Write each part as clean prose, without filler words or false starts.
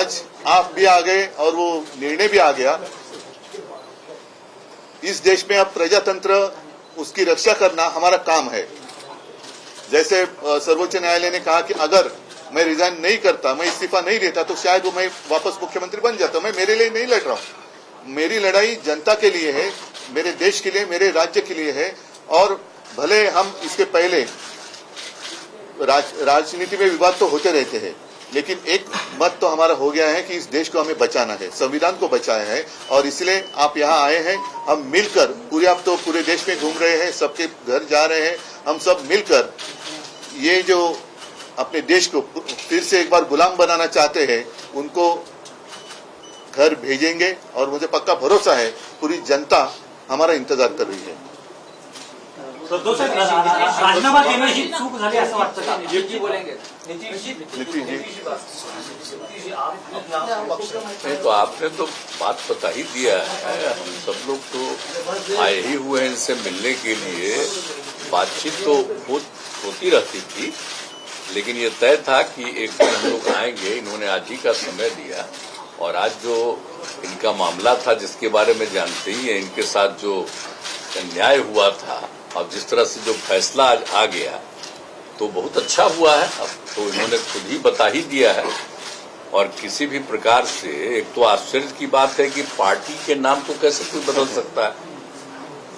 आज आप भी आ गए और वो निर्णय भी आ गया। इस देश में अब प्रजातंत्र, उसकी रक्षा करना हमारा काम है। जैसे सर्वोच्च न्यायालय ने कहा कि अगर मैं रिजाइन नहीं करता, मैं इस्तीफा नहीं देता, तो शायद वो मैं वापस मुख्यमंत्री बन जाता। मैं मेरे लिए नहीं लड़ रहा हूं, मेरी लड़ाई जनता के लिए है, मेरे देश के लिए, मेरे राज्य के लिए है। और भले हम इसके पहले राजनीति में विवाद तो होते रहते हैं, लेकिन एक मत तो हमारा हो गया है कि इस देश को हमें बचाना है, संविधान को बचाया है। और इसलिए आप यहाँ आए हैं, हम मिलकर पूरे, आप तो पूरे देश में घूम रहे हैं, सबके घर जा रहे हैं, हम सब मिलकर ये जो अपने देश को फिर से एक बार गुलाम बनाना चाहते हैं, उनको घर भेजेंगे। और मुझे पक्का भरोसा है पूरी जनता हमारा इंतजार कर रही है। राजीनामा देण्याची चूक झाली असं वाटतं का? नीतीश बोलेंगे। नहीं तो आपने तो बात बता ही दिया है। हम सब लोग तो आए ही हुए हैं इनसे मिलने के लिए। बातचीत तो होती रहती थी, लेकिन ये तय था कि एक दिन हम लोग आएंगे। इन्होंने आज ही का समय दिया और आज जो इनका मामला था, जिसके बारे में जानते ही हैं, इनके साथ जो अन्याय हुआ था, अब जिस तरह से जो फैसला आज आ गया तो बहुत अच्छा हुआ है। अब तो इन्होंने खुद ही बता ही दिया है। और किसी भी प्रकार से, एक तो आश्चर्य की बात है कि पार्टी के नाम को कैसे कोई बदल सकता है।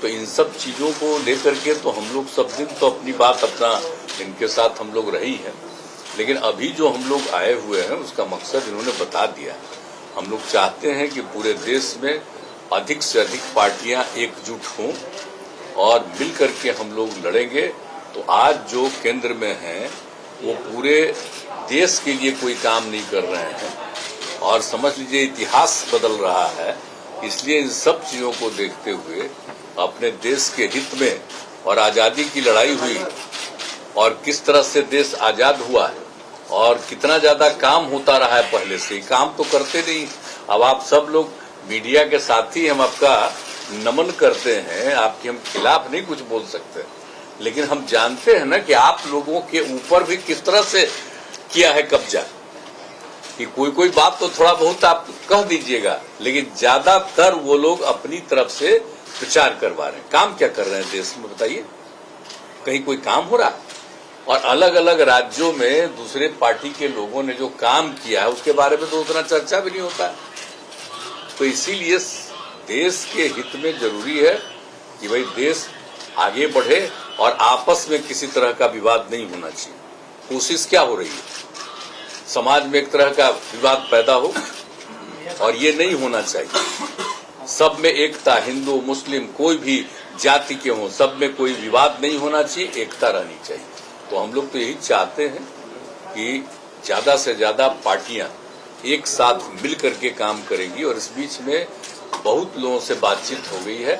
तो इन सब चीजों को लेकर के तो हम लोग सब दिन तो अपनी बात अपना इनके साथ हम लोग रही है, लेकिन अभी जो हम लोग आए हुए हैं उसका मकसद इन्होंने बता दिया। हम लोग चाहते हैं कि पूरे देश में अधिक से अधिक पार्टियां एकजुट हों और मिल करके हम लोग लड़ेंगे। तो आज जो केंद्र में हैं वो पूरे देश के लिए कोई काम नहीं कर रहे हैं और समझ लीजिए इतिहास बदल रहा है। इसलिए इन सब चीजों को देखते हुए अपने देश के हित में, और आजादी की लड़ाई हुई और किस तरह से देश आजाद हुआ है और कितना ज्यादा काम होता रहा है पहले से, काम तो करते नहीं। अब आप सब लोग मीडिया के साथी, हम आपका नमन करते हैं, आपके हम खिलाफ नहीं कुछ बोल सकते, लेकिन हम जानते हैं ना कि आप लोगों के ऊपर भी किस तरह से किया है कब्जा। कि कोई बात तो थोड़ा बहुत आप कह दीजिएगा, लेकिन ज्यादातर वो लोग अपनी तरफ से प्रचार करवा रहे हैं। काम क्या कर रहे हैं देश में बताइए? कहीं कोई काम हो रहा? और अलग अलग राज्यों में दूसरे पार्टी के लोगों ने जो काम किया है उसके बारे में तो उतना चर्चा भी नहीं होता है। तो इसीलिए देश के हित में जरूरी है कि भाई देश आगे बढ़े और आपस में किसी तरह का विवाद नहीं होना चाहिए। कोशिश क्या हो रही है, समाज में एक तरह का विवाद पैदा हो, और ये नहीं होना चाहिए। सब में एकता, हिंदू मुस्लिम कोई भी जाति के हों, सब में कोई विवाद नहीं होना चाहिए, एकता रहनी चाहिए। तो हम लोग तो यही चाहते हैं कि ज्यादा से ज्यादा पार्टियां एक साथ मिल करके काम करेंगी। और इस बीच में बहुत लोगों से बातचीत हो गई है।